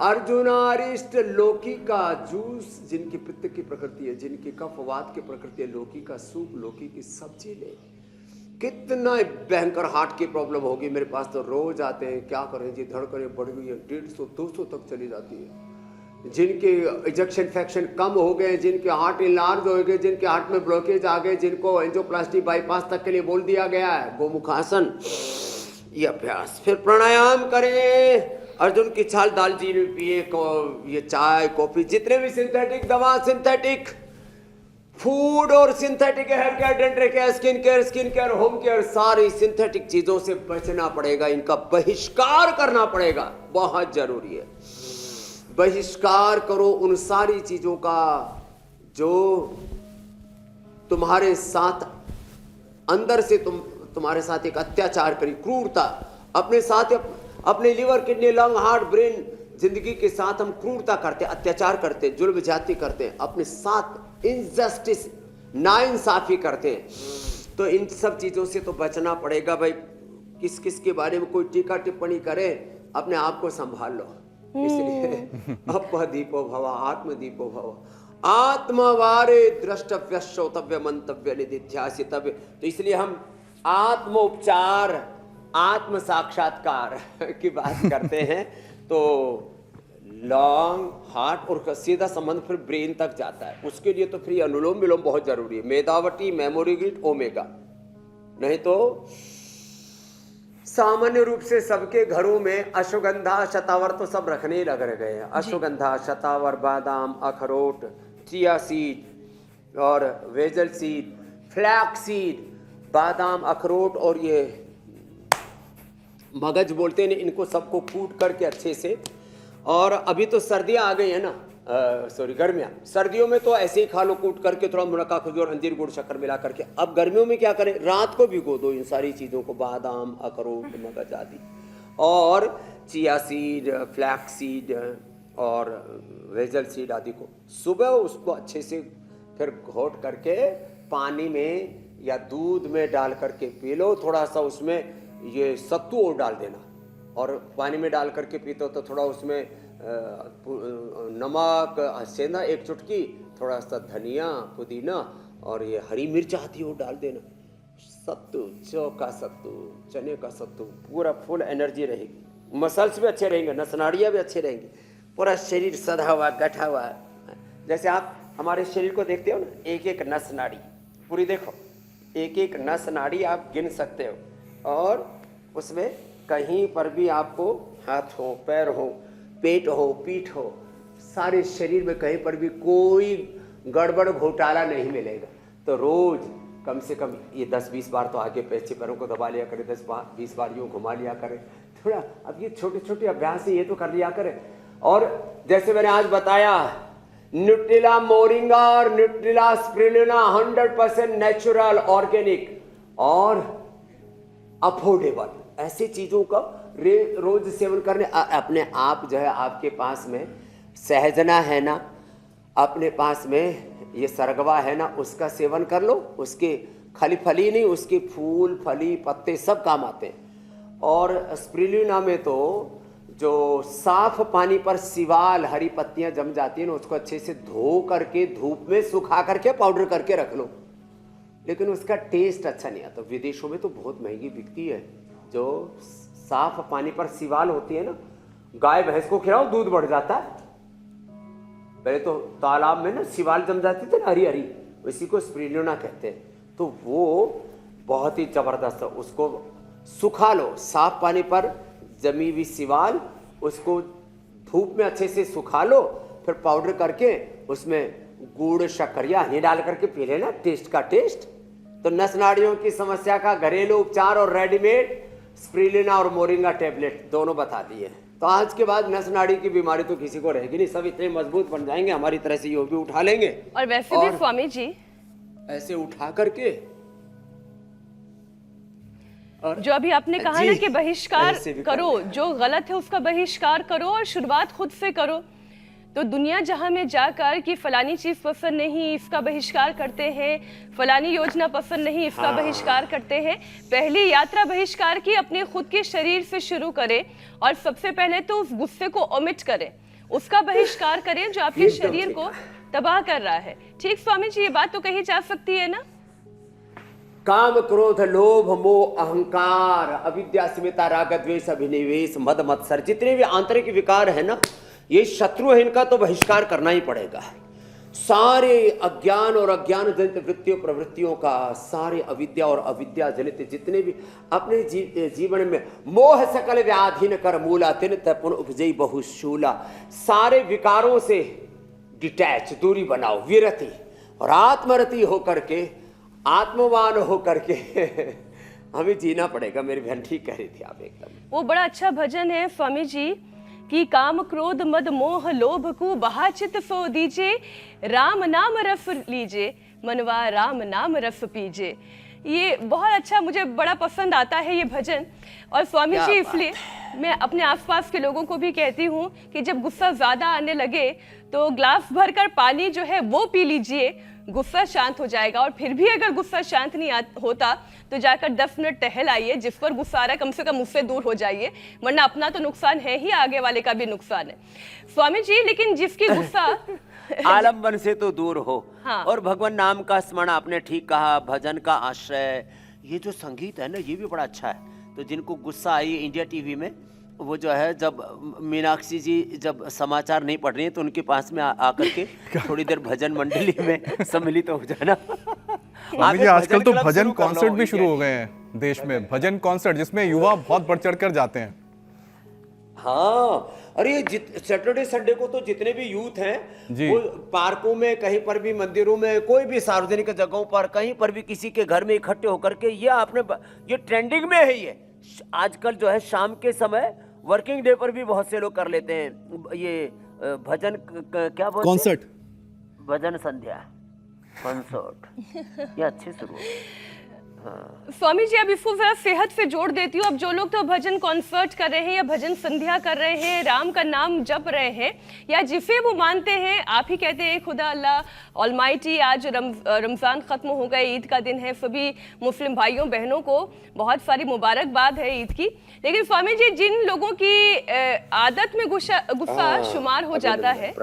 [SPEAKER 4] अर्जुनारिष्ट, लौकी का जूस, जिनकी पित्त की प्रकृति है, जिनकी कफवात की प्रकृति है, लौकी का सूप, लौकी की सब्जी ले। कितना भयंकर हार्ट की प्रॉब्लम होगी, मेरे पास तो रोज आते हैं, क्या करें जी, धड़कनें बढ़ गई है, 150-200 तक चली जाती है। जिनके इजेक्शन फ्रैक्शन कम हो गए, जिनके हार्ट इनलार्ज हो गए, जिनके हार्ट में ब्लॉकेज आ गए, जिनको एंजियोप्लास्टी बाईपास तक के लिए बोल दिया गया है, गोमुखासन, ये अभ्यास। फिर प्राणायाम करें, अर्जुन की छाल, दालचीनी पिए, ये चाय, कॉफी, जितने भी सिंथेटिक दवा, सिंथेटिक फूड और synthetic hair care, dental care, skin care, home care, सारी सिंथेटिक चीजों से बचना पड़ेगा, इनका बहिष्कार करना पड़ेगा, बहुत जरूरी है। बहिष्कार करो उन सारी चीजों का जो तुम्हारे साथ अंदर से तुम्हारे साथ एक अत्याचार करी, क्रूरता अपने साथ, अपने liver, kidney, lung, heart, brain, जिंदगी के साथ हम क्रूरता करते, अत्याचार करते, जुल्म ज्यादती करते हैं, अपने साथ इनजस्टिस, नाइंसाफी करते हैं। तो इन सब चीजों से तो बचना पड़ेगा भाई। किस किस के बारे में कोई टीका टिप्पणी करे, अपने आप को संभाल लो। इसलिए अपदीपो भव आत्मदीपो भव आत्मवारे द्रष्टव्य श्रोतव्य मंतव्य निधिध्यासितव्य। तो इसलिए हम आत्मोपचार, आत्म साक्षात्कार की बात करते हैं। तो लॉन्ग हार्ट और सीधा संबंध फिर ब्रेन तक जाता है। उसके लिए तो फिर अनुलोम विलोम बहुत जरूरी है, मेधावटी, मेमोरी ग्रिड, ओमेगा। नहीं तो सामान्य रूप से सबके घरों में अश्वगंधा, शतावर तो सब रखने ही लग गए हैं। अश्वगंधा, शतावर, बादाम, अखरोट, चिया सीड और वेजल सीड, फ्लैक्स सीड, बादाम, अखरोट और ये मगज बोलते हैं, इनको सबको कूट करके अच्छे से। और अभी तो सर्दियाँ आ गई है ना, सॉरी गर्मियाँ, सर्दियों में तो ऐसे ही खा लो कूट करके, थोड़ा मुनक्का, खजूर, अंजीर, गुड़, शक्कर मिला करके। अब गर्मियों में क्या करें, रात को भिगो दो इन सारी चीज़ों को, बादाम, अखरोट, मगज आदि, और चिया सीड, फ्लैक्स सीड और वेजल सीड आदि को सुबह उसको अच्छे से फिर घोट करके पानी में या दूध में डाल करके पी लो। थोड़ा सा उसमें ये सत्तू और डाल देना, और पानी में डाल करके पीते हो तो थोड़ा उसमें नमक, सेंधा एक चुटकी, थोड़ा सा धनिया, पुदीना और ये हरी मिर्च आती है वो डाल देना। सत्तू, जौ का सत्तू, चने का सत्तू, पूरा फुल एनर्जी रहेगी, मसल्स भी अच्छे रहेंगे, नसनाड़ियाँ भी अच्छे रहेंगी, पूरा शरीर सधा हुआ, गठा हुआ। जैसे आप हमारे शरीर को देखते हो ना, एक एक नस नाड़ी पूरी देखो, एक एक नस नाड़ी आप गिन सकते हो, और उसमें कहीं पर भी आपको हाथ हो, पैर हो, पेट हो, पीठ हो, सारे शरीर में कहीं पर भी कोई गड़बड़ घोटाला नहीं मिलेगा। तो रोज कम से कम ये 10-20 बार तो आगे पीछे पैरों को दबा लिया करें, 10-20 बार यूँ घुमा लिया करें थोड़ा। अब ये छोटे छोटे अभ्यास है, ये तो कर लिया करें। और जैसे मैंने आज बताया, न्यूट्रिला मोरिंगा और न्यूट्रिला स्पिरुलिना 100% नेचुरल, ऑर्गेनिक और अफोर्डेबल, ऐसी चीज़ों का रोज सेवन करने। अपने आप जो है, आपके पास में सहजना है ना, अपने पास में ये सरगवा है ना, उसका सेवन कर लो। उसके खाली फली नहीं, उसके फूल, फली, पत्ते सब काम आते हैं। और स्पिरुलिना में तो जो साफ पानी पर सिवाल, हरी पत्तियां जम जाती हैं ना, उसको अच्छे से धो करके धूप में सुखा करके पाउडर करके रख लो, लेकिन उसका टेस्ट अच्छा नहीं आता। विदेशों में तो बहुत महंगी बिकती है जो साफ पानी पर सिवाल होती है ना, गाय भैंस को खिलाओ दूध बढ़ जाता है। पहले तो तालाब में ना सिवाल जम जाती थी ना, हरी हरी, इसी को स्पिरुलिना कहते हैं। तो वो बहुत ही जबरदस्त है, उसको सुखा लो साफ पानी पर जमी हुई सिवाल, उसको धूप में अच्छे से सुखा लो, फिर पाउडर करके उसमें गुड़, शक्कर या हनी डाल करके पी लेना, टेस्ट का टेस्ट। तो नस नाड़ियों की समस्या का घरेलू उपचार और रेडीमेड स्पिरुलिना और मोरिंगा टैबलेट दोनों बता दिए। तो आज के बाद नस नाड़ी की बीमारी तो किसी को रहेगी नहीं, सब इतने मजबूत बन जाएंगे, हमारी तरह से यो भी उठा लेंगे।
[SPEAKER 1] और वैसे भी स्वामी जी
[SPEAKER 4] ऐसे उठा करके, और
[SPEAKER 1] जो अभी आपने कहा ना कि बहिष्कार
[SPEAKER 4] ऐसे भी
[SPEAKER 1] करो, जो गलत है उसका बहिष्कार करो और शुरुआत खुद से करो। तो दुनिया जहां में जाकर कि फलानी चीज पसंद नहीं, इसका बहिष्कार करते हैं, फलानी योजना पसंद नहीं, इसका बहिष्कार करते हैं। पहली यात्रा बहिष्कार की अपने खुद के शरीर से शुरू करें, और सबसे पहले तो उस गुस्से को ओमिट करें, उसका बहिष्कार करें जो आपके शरीर को तबाह कर रहा है। ठीक स्वामी जी, ये बात तो कही जा सकती है ना?
[SPEAKER 4] काम, क्रोध, लोभ, मोह, अहंकार, अविद्या, अस्मिता, राग, द्वेष, अभिनिवेश, मद, मत्सर, जितने भी आंतरिक विकार है ना, ये शत्रु है, इनका तो बहिष्कार करना ही पड़ेगा। सारे अज्ञान और अज्ञान जनित वृत्तियों, प्रवृत्तियों का, सारे अविद्या और अविद्या जनित जितने भी अपने जीवन में मोह सकल व्याधीन कर मूला तिन तपुन उपजई बहुशूला, सारे विकारों से डिटैच, दूरी बनाओ, विरति और आत्मरति होकर के, आत्मवान होकर के हमें जीना पड़ेगा। मेरी बहन ठीक कह रही थी आप एकदम।
[SPEAKER 1] वो बड़ा अच्छा भजन है स्वामी जी कि काम क्रोध मद मोह लोभ को बहा चित सो दीजे, राम नाम रस लीजे, मनवा राम नाम रस पीजे। ये बहुत अच्छा, मुझे बड़ा पसंद आता है ये भजन। और स्वामी जी, इसलिए मैं अपने आसपास के लोगों को भी कहती हूँ कि जब गुस्सा ज़्यादा आने लगे तो ग्लास भरकर पानी जो है वो पी लीजिए, गुस्सा शांत हो जाएगा। और फिर भी अगर गुस्सा शांत नहीं होता तो जाकर 10 मिनट टहल आइए, जिस पर गुस्सा आ रहा है कम से कम उससे दूर हो जाइए, वरना अपना तो नुकसान है ही, आगे वाले का भी नुकसान है। स्वामी जी, लेकिन जिसकी गुस्सा
[SPEAKER 4] आलम्बन से तो दूर हो।
[SPEAKER 1] हाँ।
[SPEAKER 4] और भगवान नाम का स्मरण, आपने ठीक कहा, भजन का आश्रय। ये जो संगीत है ना, ये भी बड़ा अच्छा है। तो जिनको गुस्सा आई इंडिया टीवी में, वो जो है जब मीनाक्षी जी जब समाचार नहीं पढ़ रही है तो उनके पास में आकर के थोड़ी देर भजन मंडली में सम्मिलित हो जाना।
[SPEAKER 2] स्वामी जी, आजकल तो भजन कॉन्सर्ट भी शुरू हो गए हैं देश में, भजन कॉन्सर्ट जिसमें युवा बहुत बढ़ चढ़ कर जाते हैं।
[SPEAKER 4] हाँ, अरे सैटरडे संडे को तो जितने भी यूथ हैं
[SPEAKER 2] जी।
[SPEAKER 4] वो पार्कों में, कहीं पर भी मंदिरों में, कोई भी सार्वजनिक जगहों पर, कहीं पर भी किसी के घर में इकट्ठे होकर के ये ट्रेंडिंग में है। ये आजकल जो है शाम के समय वर्किंग डे पर भी बहुत से लोग कर लेते हैं ये भजन, क्या बोलते हैं,
[SPEAKER 2] कॉन्सर्ट,
[SPEAKER 4] भजन संध्या, कॉन्सर्ट। ये अच्छे शुरू हाँ।
[SPEAKER 1] स्वामी जी, अब इसको जरा सेहत से जोड़ देती हूँ। अब जो लोग तो भजन कॉन्सर्ट कर रहे हैं या भजन संध्या कर रहे हैं, राम का नाम जप रहे हैं, या जिसे वो मानते हैं, आप ही कहते हैं खुदा अल्लाह ऑलमाइटी। आज रमज़ान ख़त्म हो गए, ईद का दिन है, सभी मुस्लिम भाइयों बहनों को बहुत सारी मुबारकबाद है ईद की। लेकिन स्वामी जी, जिन लोगों की आदत में गुस्सा शुमार हो जाता है,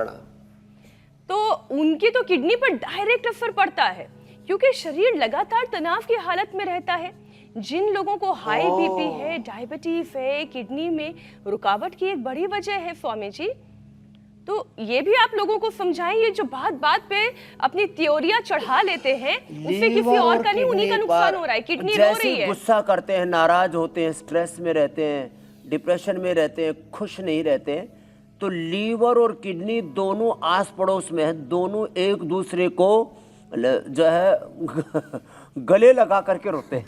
[SPEAKER 1] तो उनकी तो किडनी पर डायरेक्ट असर पड़ता है, क्योंकि शरीर लगातार तनाव की हालत में रहता है। जिन लोगों को हाई बीपी है, डायबिटीज है, किडनी में रुकावट की एक बड़ी वजह है स्वामी जी। तो ये भी आप लोगों को समझाएं, ये जो बात बात पे अपनी थ्योरियां चढ़ा लेते हैं, उससे किसी और का नहीं, उन्हीं का नुकसान हो रहा है, किडनी रो रही है।
[SPEAKER 4] गुस्सा करते हैं, नाराज होते हैं, स्ट्रेस में रहते हैं, डिप्रेशन में रहते हैं, खुश नहीं रहते हैं, तो लीवर और किडनी दोनों आस पड़ोस में है, दोनों एक दूसरे को जो है गले लगा करके रोते हैं।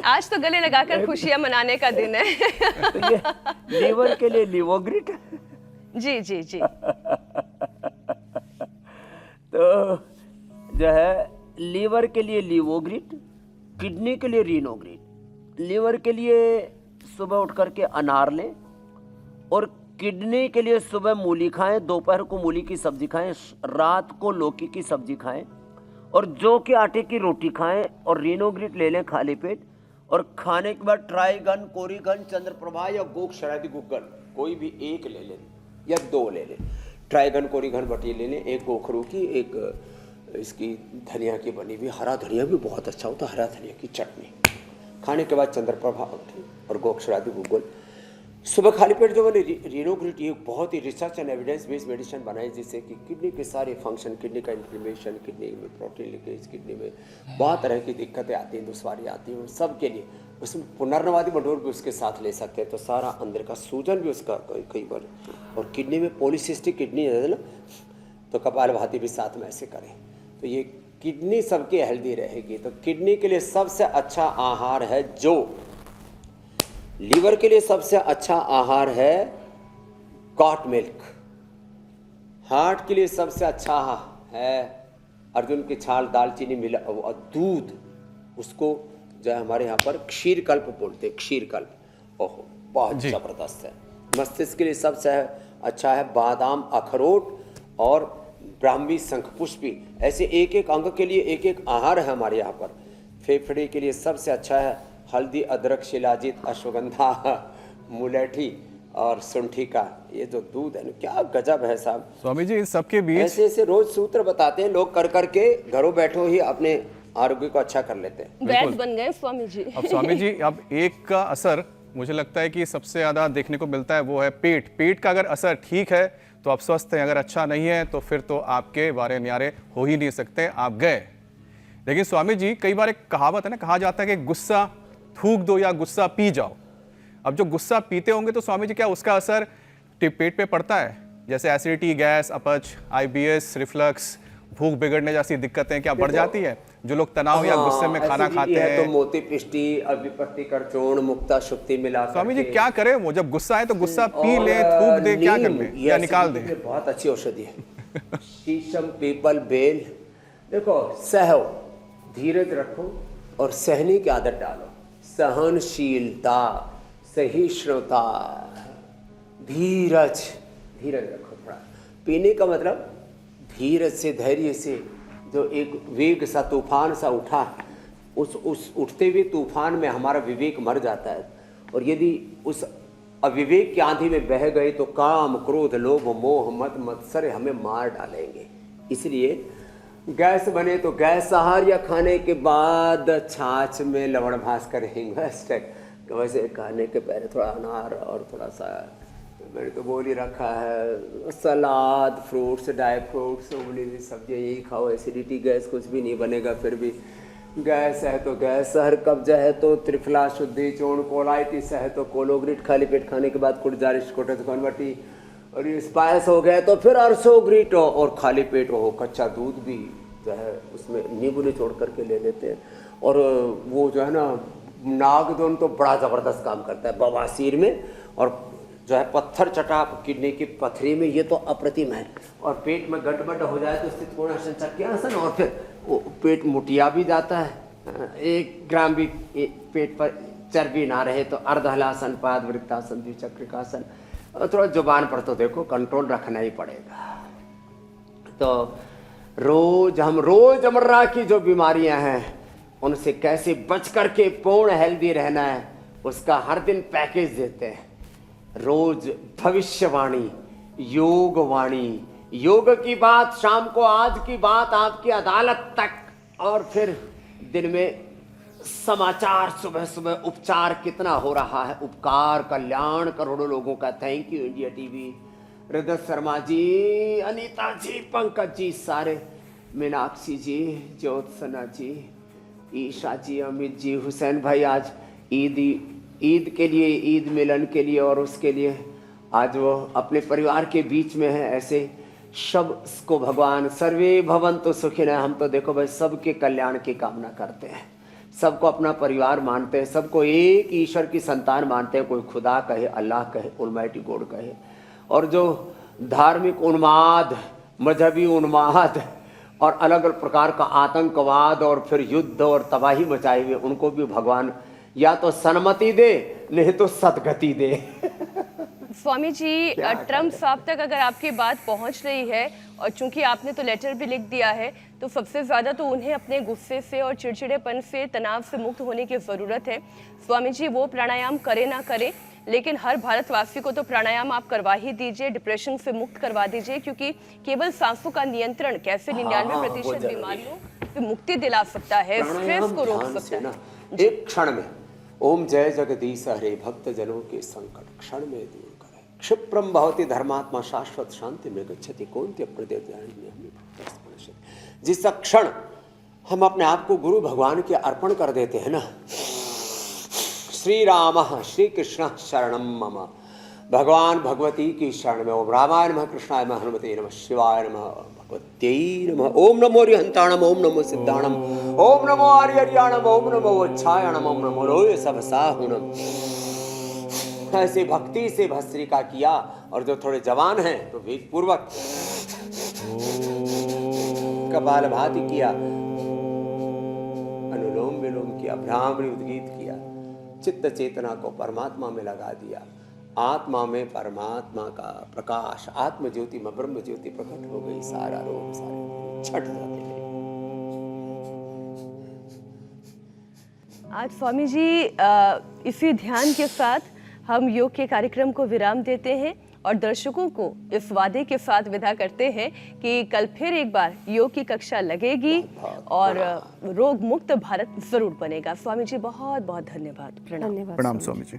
[SPEAKER 1] आज तो गले लगाकर खुशियां मनाने का दिन है।
[SPEAKER 4] तो ये लीवर के लिए लिवोग्रिट।
[SPEAKER 1] जी जी जी।
[SPEAKER 4] तो जो है लीवर के लिए लिवोग्रिट, किडनी के लिए रीनोग्रिट। लीवर के लिए सुबह उठ करके अनार लें, और किडनी के लिए सुबह मूली खाएं, दोपहर को मूली की सब्जी खाएं, रात को लौकी की सब्जी खाएं, और जौ के आटे की रोटी खाएं, और रीनोग्रिट ले लें खाली पेट। और खाने के बाद ट्राइगन, कोरिगन, चंद्रप्रभा या गोक्षरादि गुग्गल कोई भी एक ले लें या 2 ले लें। ट्राइगन, कोरिगन बटी ले लें, एक गोखरू की, एक इसकी धनिया की बनी हुई, हरा धनिया भी बहुत अच्छा होता है, हरा धनिया की चटनी। खाने के बाद चंद्रप्रभा बटी और गोक्षरादि गुग्गल। सुबह खाली पेट जो मैंने रीनोग्रिट, ये बहुत ही research and evidence based medicine बनाई, जिससे कि किडनी के सारे फंक्शन, किडनी का इन्फ्लेमेशन, किडनी में प्रोटीन लीकेज, किडनी में बहुत तरह की दिक्कतें आती हैं, दुश्वारी आती हैं, सब के लिए उसमें पुनर्नवादी मडोर भी उसके साथ ले सकते हैं, तो सारा अंदर का सूजन भी उसका कई बार। और किडनी में पॉलीसिस्टिक किडनी है ना, तो कपालभाति भी साथ में ऐसे करें, तो ये किडनी सबकी हेल्दी रहेगी। तो किडनी के लिए सबसे अच्छा आहार है जो, लीवर के लिए सबसे अच्छा आहार है गॉट मिल्क, हार्ट के लिए सबसे अच्छा है अर्जुन की छाल, दालचीनी मिला और दूध, उसको जो है हमारे यहाँ पर क्षीर कल्प बोलते हैं, क्षीर कल्प। ओहो, बहुत जबरदस्त है। मस्तिष्क के लिए सबसे अच्छा है बादाम, अखरोट और ब्राह्मी, शंखपुष्पी। ऐसे एक एक अंग के लिए एक एक आहार है हमारे यहाँ पर। फेफड़े के लिए सबसे अच्छा है हल्दी, अदरक, शिलाजीत, अश्वगंधा, मुलेठी और सुंठी का ये जो दूध है ना, क्या गजब है साहब।
[SPEAKER 2] स्वामी जी, इन सबके बीच
[SPEAKER 4] ऐसे ऐसे रोज सूत्र बताते हैं लोग, कर करके घरों बैठो ही अपने आरोग्य को अच्छा कर लेते हैं।
[SPEAKER 1] वैद बन गए स्वामी जी।
[SPEAKER 2] अब स्वामी जी, अब एक का असर मुझे लगता है कि सबसे ज़्यादा देखने को मिलता है, वो है पेट। पेट का अगर असर ठीक है तो आप स्वस्थ हैं, अगर अच्छा नहीं है तो फिर तो आपके वारे न्यारे हो ही नहीं सकते, आप गए। लेकिन स्वामी जी, कई बार एक कहावत है ना, कहा जाता है कि गुस्सा थूक दो या गुस्सा पी जाओ। अब जो गुस्सा पीते होंगे तो स्वामी जी क्या उसका असर पेट पे पड़ता है, जैसे एसिडिटी, गैस, अपच, IBS, रिफ्लक्स भूख बिगड़ने जैसी दिक्कतें क्या बढ़ जाती है? जो लोग तनाव या गुस्से में खाना खाते हैं
[SPEAKER 4] तो मोती पिष्टी अभिपत्ति करचूर्ण मुक्ता शुक्ति मिला
[SPEAKER 2] स्वामी जी क्या करें? वो जब गुस्सा है तो गुस्सा पी ले, थूक दे, क्या कर ले या निकाल दे?
[SPEAKER 4] बहुत अच्छी औषधि है। शीशम, पीपल, बेल। देखो, सहो, धीरज रखो और सहने की आदत डालो। सहनशीलता, सहिष्णुता, धीरज रखो थोड़ा। पीने का मतलब धीरज से, धैर्य से। जो एक वेग सा, तूफान सा उठा, उस उठते हुए तूफान में हमारा विवेक मर जाता है। और यदि उस अविवेक की आंधी में बह गए तो काम, क्रोध, लोभ, मोह, मद, मत्सर हमें मार डालेंगे। इसलिए गैस बने तो गैस आहार, या खाने के बाद छाछ में लवण भास करेंगे। वैसे खाने के पहले थोड़ा अनार और थोड़ा सा, मैंने तो बोल ही रखा है, सलाद, फ्रूट्स, ड्राई फ्रूट्स, उबली हुई सब्जियाँ यही खाओ। एसिडिटी, गैस कुछ भी नहीं बनेगा। फिर भी गैस है तो गैस, सहर कब्जा है तो त्रिफला शुद्धि चूर्ण, कोलाइटिस है तो कोलोग्रिट, खाली पेट खाने के बाद कुटजारिश, कोटस, कन्वर्टी, और ये स्पाइस हो गया तो फिर अर्सोग्रिट, और खाली पेट हो कच्चा दूध भी जो है उसमें नींबू निचोड़ करके ले लेते हैं। और वो जो है ना नागदोन तो बड़ा ज़बरदस्त काम करता है बवासीर में, और जो है पत्थर चटा किडनी की पथरी में, ये तो अप्रतिम है। और पेट में गड़बड़ हो जाए तो स्थित कोणासन, चक्रासन, और फिर वो पेट मुटिया भी जाता है। 1 ग्राम भी पेट पर चर्बी ना रहे तो अर्धहलासन, पादवृत्तासन, द्विचक्रिकासन। और थोड़ा जुबान पर तो देखो कंट्रोल रखना ही पड़ेगा। तो हम रोजमर्रा की जो बीमारियां हैं उनसे कैसे बच करके पूर्ण हेल्दी रहना है, उसका हर दिन पैकेज देते हैं। रोज भविष्यवाणी, योग वाणी, योग की बात शाम को, आज की बात आपकी अदालत तक, और फिर दिन में समाचार, सुबह सुबह उपचार कितना हो रहा है, उपकार, कल्याण करोड़ों लोगों का। थैंक यू इंडिया टीवी, हृदय शर्मा जी, अनीता जी, पंकज जी, सारे, मीनाक्षी जी, ज्योत्सना जी, ईशा जी, अमित जी, हुसैन भाई आज ईद के लिए, ईद मिलन के लिए और उसके लिए आज वो अपने परिवार के बीच में है। ऐसे सबको भगवान सर्वे भवन्तु सुखिनः, हम तो देखो भाई सबके कल्याण की कामना करते हैं, सबको अपना परिवार मानते हैं, सबको एक ईश्वर की संतान मानते हैं। कोई खुदा कहे, अल्लाह कहे, ऑलमाइटी गॉड कहे। और जो धार्मिक उन्माद, मजहबी उन्माद और अलग अलग प्रकार का आतंकवाद और फिर युद्ध और तबाही मचाए हुए, उनको भी भगवान या तो सन्मति दे, नहीं तो सदगति दे।
[SPEAKER 1] स्वामी जी, ट्रम्प साहब तक अगर आपकी बात पहुंच रही है, और चूंकि आपने तो लेटर भी लिख दिया है, तो सबसे ज़्यादा तो उन्हें अपने गुस्से से और चिड़चिड़ेपन से, तनाव से मुक्त होने की ज़रूरत है। स्वामी जी, वो प्राणायाम करें ना करें, लेकिन हर भारतवासी को तो प्राणायाम आप करवा ही दीजिए, डिप्रेशन से मुक्त करवा दीजिए, क्योंकि केवल सांसों का नियंत्रण कैसे 99% बीमारियों से मुक्ति दिला सकता है, स्ट्रेस को रोक सकता है।
[SPEAKER 4] एक क्षण में ओम जय जगदीश हरे, भक्त जनों के संकट क्षण में दूर करे। क्षिप्रम भवति धर्मात्मा, शाश्वत शांति में गच्छति, कौन्त्य प्रदेश। जिस क्षण हम अपने आप को गुरु भगवान के अर्पण कर देते हैं ना, श्री राम श्री कृष्ण शरणम मम, भगवान भगवती की शरण में। ओम रामाय नमः, कृष्णाय नमः, हनुमते नमः, शिवाय नमः, भगवत्यै नमः। ओम नमो हरिहंताणम, ओम नमो सिद्धाणम, ओम नमो आर्यर्याणम, ओम नमो वच्छायणम, ओम नमो रोय सब साहुणम। ऐसे भक्ति से भस्त्रिका किया, और जो थोड़े जवान हैं तो वेग पूर्वक कपालभाति किया, अनुलोम विलोम किया, भ्रामरी उद्गीत किया, चित्त चेतना को परमात्मा में लगा दिया। आत्मा में परमात्मा का प्रकाश, आत्म ज्योति में ब्रह्म ज्योति प्रकट हो गई। सारा रोग सारे छट जाते हैं।
[SPEAKER 1] आज स्वामी जी इसी ध्यान के साथ हम योग के कार्यक्रम को विराम देते हैं और दर्शकों को इस वादे के साथ विदा करते हैं कि कल फिर एक बार योग की कक्षा लगेगी और रोग मुक्त भारत जरूर बनेगा। स्वामी जी बहुत बहुत धन्यवाद।
[SPEAKER 2] प्रणाम स्वामी जी।